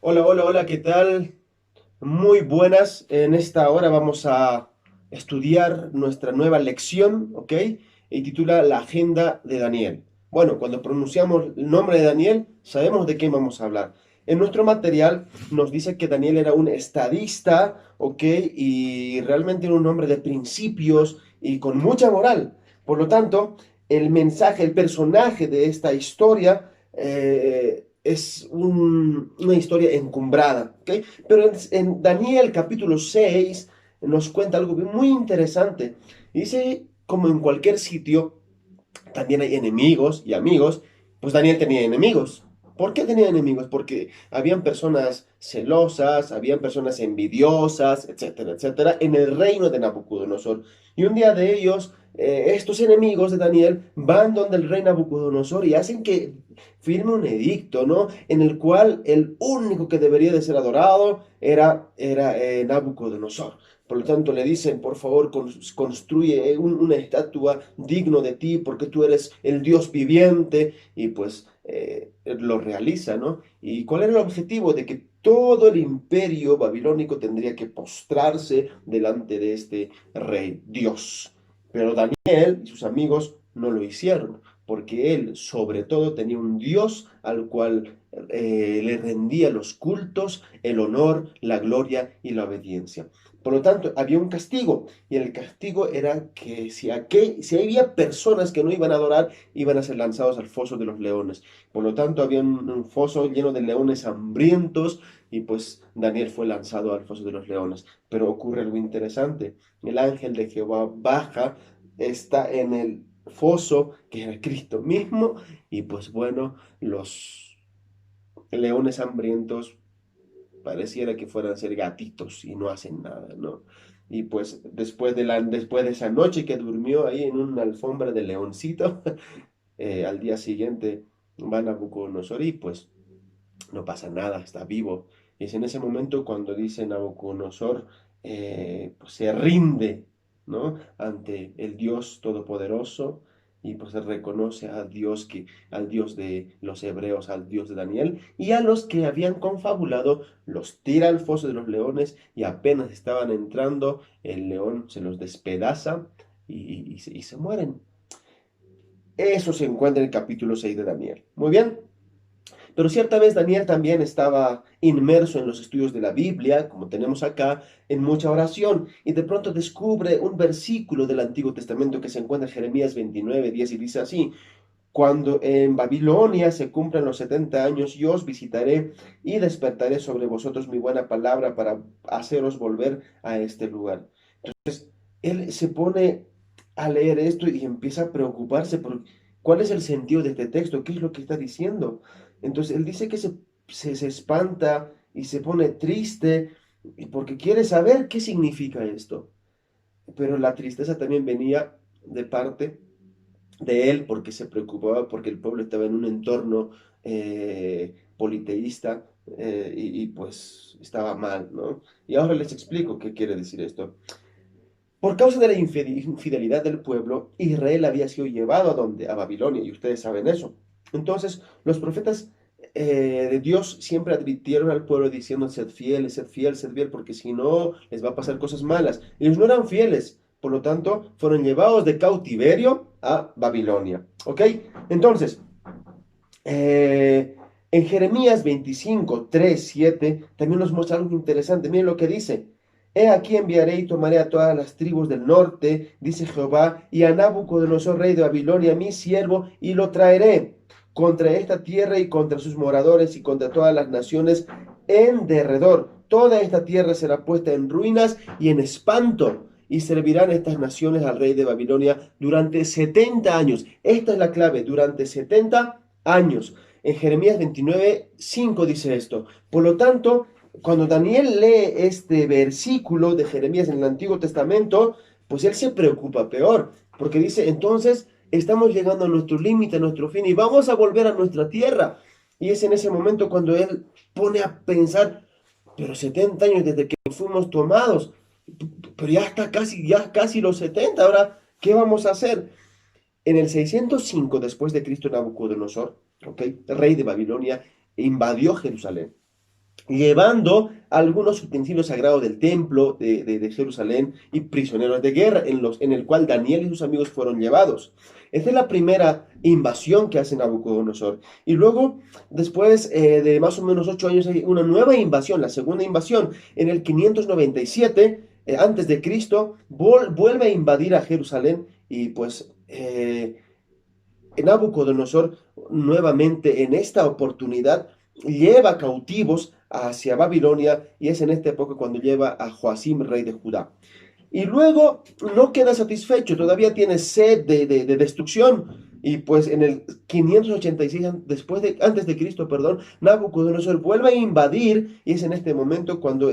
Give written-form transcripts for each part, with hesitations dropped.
Hola, hola, hola, ¿qué tal? Muy buenas. En esta hora vamos a estudiar nuestra nueva lección, ¿ok? Y titula La Agenda de Daniel. Bueno, cuando pronunciamos el nombre de Daniel, sabemos de qué vamos a hablar. En nuestro material nos dice que Daniel era un estadista, ¿ok? Y realmente era un hombre de principios y con mucha moral. Por lo tanto, el mensaje, el personaje de esta historia es una historia encumbrada, ¿ok? Pero en Daniel capítulo 6 nos cuenta algo muy interesante. Dice, como en cualquier sitio, también hay enemigos y amigos. Pues Daniel tenía enemigos. ¿Por qué tenía enemigos? Porque habían personas celosas, habían personas envidiosas, etcétera, etcétera, en el reino de Nabucodonosor. Y un día de ellos, estos enemigos de Daniel van donde el rey Nabucodonosor y hacen que firme un edicto, ¿no? En el cual el único que debería de ser adorado era Nabucodonosor. Por lo tanto, le dicen, por favor, construye una estatua digno de ti, porque tú eres el Dios viviente, y pues lo realiza, ¿no? ¿Y cuál era el objetivo? De que todo el imperio babilónico tendría que postrarse delante de este rey Dios. Pero Daniel y sus amigos no lo hicieron, porque él, sobre todo, tenía un Dios al cual le rendía los cultos, el honor, la gloria y la obediencia. Por lo tanto, había un castigo, y el castigo era que si había personas que no iban a adorar, iban a ser lanzados al foso de los leones. Por lo tanto, había un foso lleno de leones hambrientos, y pues Daniel fue lanzado al foso de los leones. Pero ocurre algo interesante. El ángel de Jehová baja, está en el foso, que era Cristo mismo, y pues bueno, los leones hambrientos pareciera que fueran a ser gatitos y no hacen nada, ¿no? Y pues después de esa noche que durmió ahí en una alfombra de leoncito, al día siguiente van a Nabucodonosor y pues no pasa nada, está vivo. Y es en ese momento cuando dice Nabucodonosor, pues se rinde, ¿no? Ante el Dios Todopoderoso, y pues reconoce a Dios, al Dios de los hebreos, al Dios de Daniel, y a los que habían confabulado los tira al foso de los leones, y apenas estaban entrando, el león se los despedaza y se mueren. Eso se encuentra en el capítulo 6 de Daniel. Muy bien. Pero cierta vez Daniel también estaba inmerso en los estudios de la Biblia, como tenemos acá, en mucha oración, y de pronto descubre un versículo del Antiguo Testamento que se encuentra en Jeremías 29:10 y dice así: Cuando en Babilonia se cumplan los 70 años, yo os visitaré y despertaré sobre vosotros mi buena palabra para haceros volver a este lugar. Él se pone a leer esto y empieza a preocuparse por cuál es el sentido de este texto, qué es lo que está diciendo. Entonces él dice que se espanta y se pone triste porque quiere saber qué significa esto. Pero la tristeza también venía de parte de él porque se preocupaba porque el pueblo estaba en un entorno politeísta, pues estaba mal, ¿no? Y ahora les explico qué quiere decir esto. Por causa de la infidelidad del pueblo, Israel había sido llevado a donde? A Babilonia, y ustedes saben eso. Entonces, los profetas de Dios siempre advirtieron al pueblo diciendo: sed fiel, porque si no, les va a pasar cosas malas. Ellos no eran fieles, por lo tanto, fueron llevados de cautiverio a Babilonia. ¿Ok? Entonces, eh, en Jeremías 25:3-7 también nos muestra algo interesante. Miren lo que dice. He aquí enviaré y tomaré a todas las tribus del norte, dice Jehová, y a Nabucodonosor, rey de Babilonia, mi siervo, y lo traeré contra esta tierra y contra sus moradores y contra todas las naciones en derredor. Toda esta tierra será puesta en ruinas y en espanto, y servirán estas naciones al rey de Babilonia durante 70 años. Esta es la clave, durante 70 años. En Jeremías 29:5 dice esto. Por lo tanto, cuando Daniel lee este versículo de Jeremías en el Antiguo Testamento, pues él se preocupa peor, porque dice: entonces estamos llegando a nuestro límite, a nuestro fin, y vamos a volver a nuestra tierra. Y es en ese momento cuando él pone a pensar: pero 70 años desde que fuimos tomados, pero ya casi los 70, ahora, ¿qué vamos a hacer? En el 605 después de Cristo, Nabucodonosor, ¿ok?, rey de Babilonia, invadió Jerusalén. llevando algunos utensilios sagrados del templo de Jerusalén y prisioneros de guerra, en el cual Daniel y sus amigos fueron llevados. Esta es la primera invasión que hace Nabucodonosor. Y luego, después de más o menos 8 años, hay una nueva invasión, la segunda invasión, en el 597 antes de Cristo, vuelve a invadir a Jerusalén y pues Nabucodonosor nuevamente en esta oportunidad lleva cautivos hacia Babilonia y es en esta época cuando lleva a Joacim, rey de Judá. Y luego no queda satisfecho, todavía tiene sed de destrucción. Y pues en el 586 antes de Cristo, perdón, Nabucodonosor vuelve a invadir y es en este momento cuando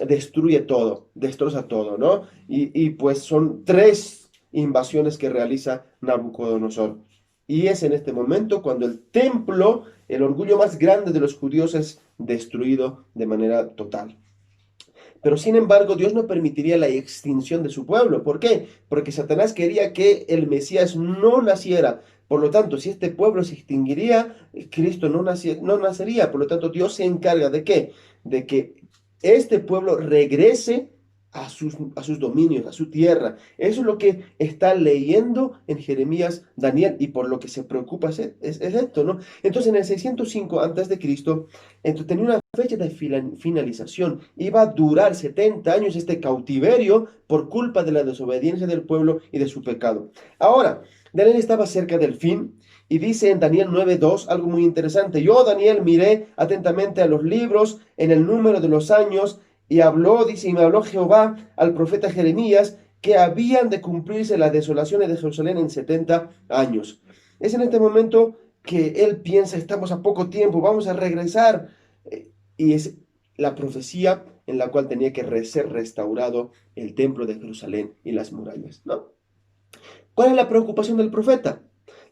destruye todo, destroza todo, ¿no? Y pues son tres invasiones que realiza Nabucodonosor. Y es en este momento cuando el templo, el orgullo más grande de los judíos, es destruido de manera total. Pero sin embargo, Dios no permitiría la extinción de su pueblo. ¿Por qué? Porque Satanás quería que el Mesías no naciera. Por lo tanto, si este pueblo se extinguiría, Cristo no nacería. Por lo tanto, Dios se encarga de qué? De que este pueblo regrese a sus dominios, a su tierra. Eso es lo que está leyendo en Jeremías Daniel y por lo que se preocupa es esto, ¿no? Entonces, en el 605 antes de Cristo, entonces tenía una fecha de finalización. Iba a durar 70 años este cautiverio por culpa de la desobediencia del pueblo y de su pecado. Ahora, Daniel estaba cerca del fin y dice en Daniel 9:2 algo muy interesante. Yo, Daniel, miré atentamente a los libros en el número de los años y habló, dice, y me habló Jehová al profeta Jeremías que habían de cumplirse las desolaciones de Jerusalén en 70 años. Es en este momento que él piensa, estamos a poco tiempo, vamos a regresar. Y es la profecía en la cual tenía que ser restaurado el templo de Jerusalén y las murallas, ¿no? ¿Cuál es la preocupación del profeta?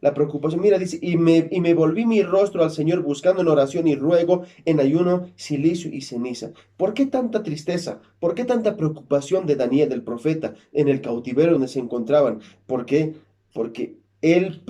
La preocupación, mira, dice, y me volví mi rostro al Señor buscando en oración y ruego, en ayuno, silicio y ceniza. ¿Por qué tanta tristeza? ¿Por qué tanta preocupación de Daniel, del profeta, en el cautiverio donde se encontraban? ¿Por qué? Porque él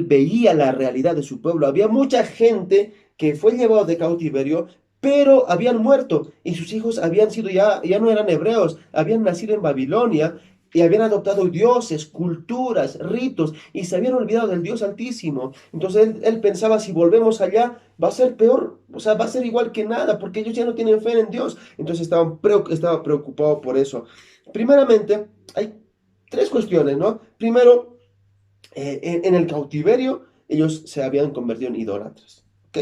veía la realidad de su pueblo. Había mucha gente que fue llevado de cautiverio, pero habían muerto y sus hijos habían sido ya no eran hebreos, habían nacido en Babilonia y habían adoptado dioses, culturas, ritos, y se habían olvidado del Dios Altísimo. Entonces él pensaba, si volvemos allá, va a ser peor, o sea, va a ser igual que nada, porque ellos ya no tienen fe en Dios. Entonces estaba preocupado por eso. Primeramente, hay tres cuestiones, ¿no? Primero, en el cautiverio, ellos se habían convertido en idólatras, ¿ok?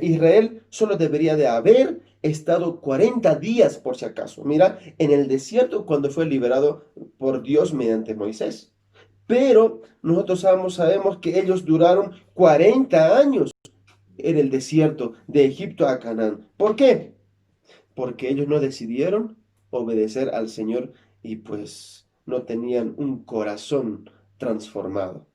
Israel solo debería de haber estado 40 días por si acaso. Mira, en el desierto cuando fue liberado por Dios mediante Moisés. Pero nosotros sabemos que ellos duraron 40 años en el desierto de Egipto a Canaán. ¿Por qué? Porque ellos no decidieron obedecer al Señor y pues no tenían un corazón transformado.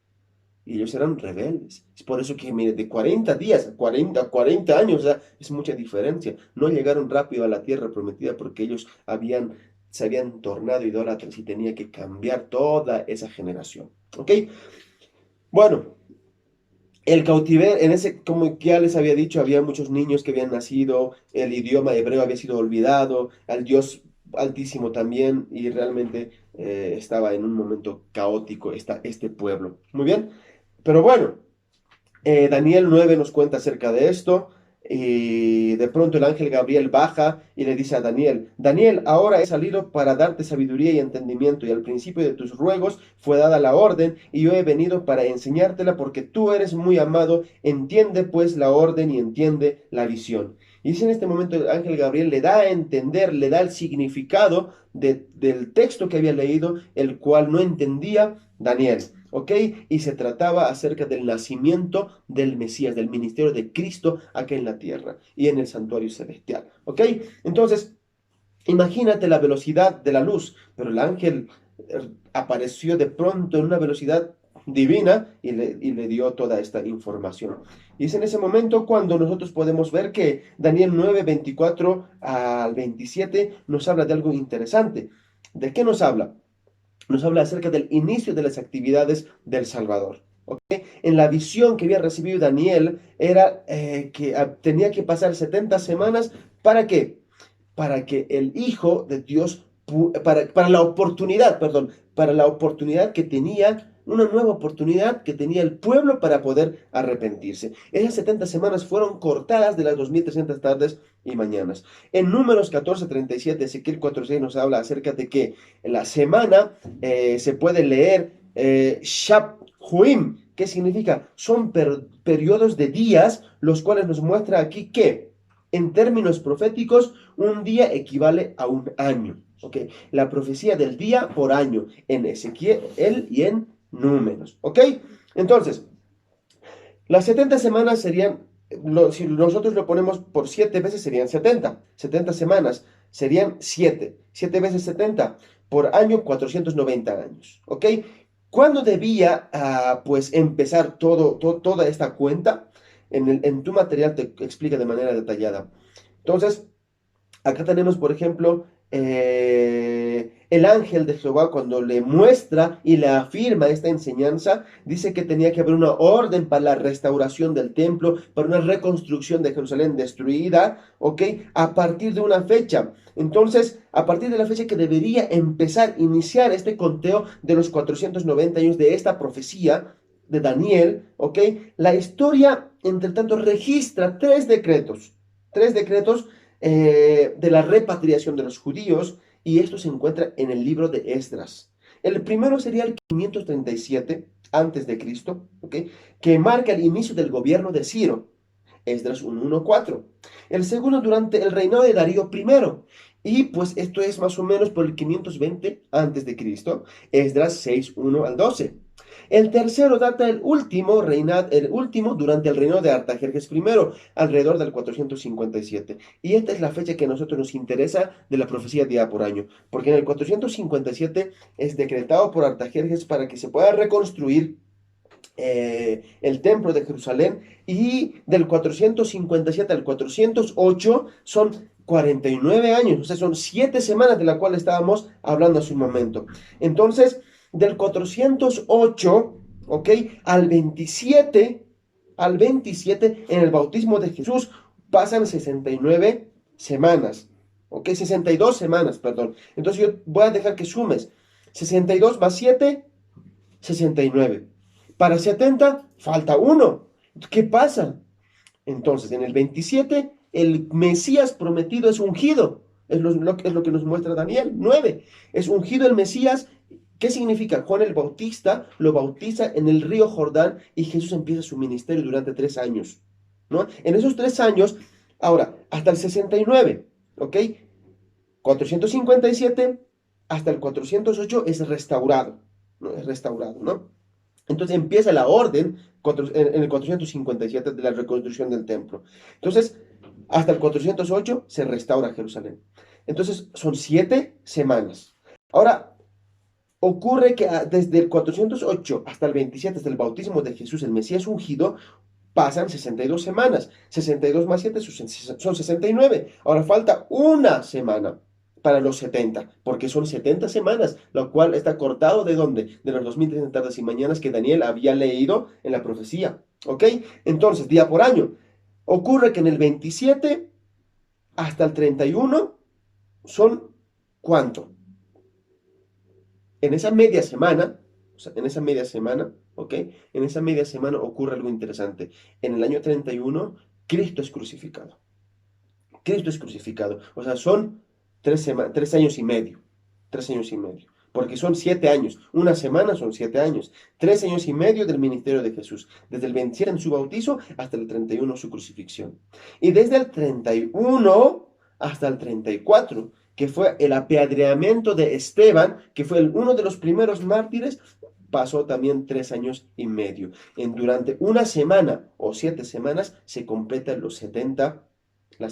Y ellos eran rebeldes. Es por eso que, mire, de 40 días a 40 años, o sea, es mucha diferencia. No llegaron rápido a la tierra prometida porque ellos se habían tornado idólatras y tenía que cambiar toda esa generación. ¿Ok? Bueno, el cautiverio, como ya les había dicho, había muchos niños que habían nacido, el idioma hebreo había sido olvidado, al Dios Altísimo también, y realmente estaba en un momento caótico este pueblo. Muy bien, pero bueno. Daniel 9 nos cuenta acerca de esto. Y de pronto el ángel Gabriel baja y le dice a Daniel, Daniel, ahora he salido para darte sabiduría y entendimiento, y al principio de tus ruegos fue dada la orden, y yo he venido para enseñártela porque tú eres muy amado, entiende pues la orden y entiende la visión. Y es en este momento el ángel Gabriel le da a entender, le da el significado del texto que había leído, el cual no entendía Daniel. ¿Ok? Y se trataba acerca del nacimiento del Mesías, del ministerio de Cristo acá en la tierra y en el santuario celestial. ¿Ok? Entonces, imagínate la velocidad de la luz, pero el ángel apareció de pronto en una velocidad divina y le dio toda esta información. Y es en ese momento cuando nosotros podemos ver que Daniel 9, 24 al 27 nos habla de algo interesante. ¿De qué nos habla? Nos habla acerca del inicio de las actividades del Salvador. En la visión que había recibido Daniel era que tenía que pasar 70 semanas. ¿Para qué? Para que el Hijo de Dios, para la oportunidad, perdón, para la oportunidad que tenía, una nueva oportunidad que tenía el pueblo para poder arrepentirse. Esas 70 semanas fueron cortadas de las 2300 tardes y mañanas. En Números 14:37, Ezequiel 4:6 nos habla acerca de que la semana se puede leer Shaphuim. ¿Qué significa? Son periodos de días, los cuales nos muestra aquí que, en términos proféticos, un día equivale a un año. ¿Ok? La profecía del día por año en Ezequiel y en Números. ¿Ok? Entonces, las 70 semanas serían, si nosotros lo ponemos por 7 veces, serían 70. 70 semanas serían 7. 7 veces 70 por año, 490 años. ¿Ok? ¿Cuándo debía pues empezar toda esta cuenta? En tu material te explica de manera detallada. Entonces, acá tenemos, por ejemplo, el ángel de Jehová cuando le muestra y le afirma esta enseñanza, dice que tenía que haber una orden para la restauración del templo, para una reconstrucción de Jerusalén destruida, ¿ok? A partir de una fecha. Entonces, a partir de la fecha que debería iniciar este conteo de los 490 años de esta profecía de Daniel, ¿ok? La historia, entre tanto, registra tres decretos de la repatriación de los judíos, y esto se encuentra en el libro de Esdras. El primero sería el 537 antes de Cristo, ¿okay? Que marca el inicio del gobierno de Ciro, Esdras 1:1-4. El segundo durante el reinado de Darío I, y pues esto es más o menos por el 520 antes de Cristo, Esdras 6:1-12. El tercero data el último durante el reinado de Artajerjes I, alrededor del 457. Y esta es la fecha que a nosotros nos interesa de la profecía día por año, porque en el 457 es decretado por Artajerjes para que se pueda reconstruir el templo de Jerusalén, y del 457 al 408 son 49 años, o sea, son 7 semanas de la cual estábamos hablando hace un momento. Entonces, del 408, ¿ok? Al 27, en el bautismo de Jesús, pasan 69 semanas, ¿ok? 62 semanas, perdón. Entonces yo voy a dejar que sumes 62 más 7, 69. Para 70 falta uno. ¿Qué pasa? Entonces, en el 27, el Mesías prometido es ungido. Es lo que nos muestra Daniel 9. Es ungido el Mesías. ¿Qué significa? Juan el Bautista lo bautiza en el río Jordán y Jesús empieza su ministerio durante 3 años, ¿no? En esos 3 años, ahora, hasta el 69, ¿ok? 457 hasta el 408 es restaurado, ¿no? Es restaurado, ¿no? Entonces empieza la orden en el 457 de la reconstrucción del templo. Entonces, hasta el 408 se restaura Jerusalén. Entonces, son 7 semanas. Ahora, ocurre que desde el 408 hasta el 27, hasta el bautismo de Jesús, el Mesías ungido, pasan 62 semanas. 62 más 7 son 69. Ahora falta una semana para los 70, porque son 70 semanas, lo cual está cortado ¿de dónde? De las 2300 tardes y mañanas que Daniel había leído en la profecía. ¿Ok? Entonces, día por año. Ocurre que en el 27 hasta el 31 son ¿cuánto? En esa media semana, o sea, en esa media semana, ¿ok? En esa media semana ocurre algo interesante. En el año 31, Cristo es crucificado. Cristo es crucificado. O sea, son 3 años y medio. 3 años y medio. Porque son 7 años. Una semana son 7 años. 3 años y medio del ministerio de Jesús. Desde el 27 en su bautizo hasta el 31 su crucifixión. Y desde el 31 hasta el 34, que fue el apedreamiento de Esteban, que fue uno de los primeros mártires, pasó también 3 años y medio. Durante una semana o 7 semanas se completan las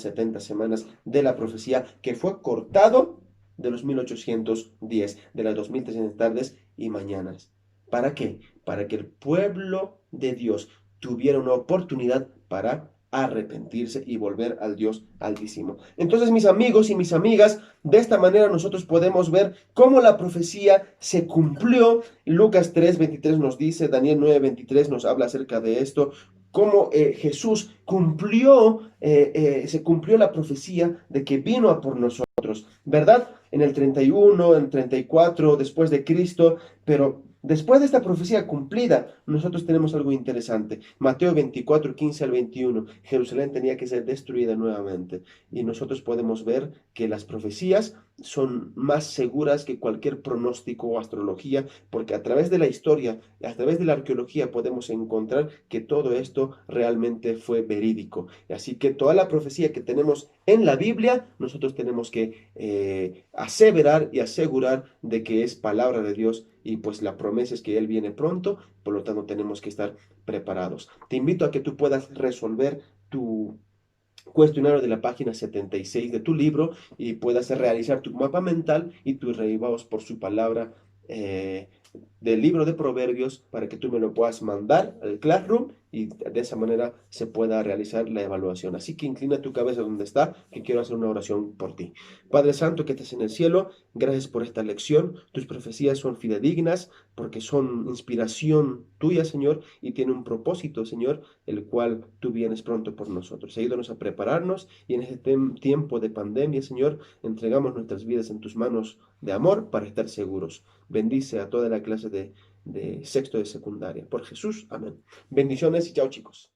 70 semanas de la profecía, que fue cortado de los 1810, de las 2300 tardes y mañanas. ¿Para qué? Para que el pueblo de Dios tuviera una oportunidad para arrepentirse y volver al Dios Altísimo. Entonces, mis amigos y mis amigas, de esta manera nosotros podemos ver cómo la profecía se cumplió. Lucas 3:23 nos dice, Daniel 9:23 nos habla acerca de esto, cómo Jesús cumplió, se cumplió la profecía de que vino a por nosotros, ¿verdad? En el 31, en el 34 después de Cristo, pero después de esta profecía cumplida, nosotros tenemos algo interesante. Mateo 24:15 al 21, Jerusalén tenía que ser destruida nuevamente. Y nosotros podemos ver que las profecías son más seguras que cualquier pronóstico o astrología, porque a través de la historia, a través de la arqueología, podemos encontrar que todo esto realmente fue verídico. Así que toda la profecía que tenemos en la Biblia, nosotros tenemos que aseverar y asegurar de que es palabra de Dios, y pues la promesa es que Él viene pronto, por lo tanto tenemos que estar preparados. Te invito a que tú puedas resolver tu cuestionario de la página 76 de tu libro y puedas realizar tu mapa mental y tus revivados por su palabra, eh, del libro de Proverbios, para que tú me lo puedas mandar al Classroom y de esa manera se pueda realizar la evaluación. Así que inclina tu cabeza donde está, que quiero hacer una oración por ti. Padre Santo que estás en el cielo, gracias por esta lección. Tus profecías son fidedignas porque son inspiración tuya, Señor, y tiene un propósito, Señor, el cual tú vienes pronto por nosotros. Ayúdanos a prepararnos y en este tiempo de pandemia, Señor, entregamos nuestras vidas en tus manos de amor para estar seguros. Bendice a toda la clase de sexto de secundaria. Por Jesús, amén. Bendiciones y chao, chicos.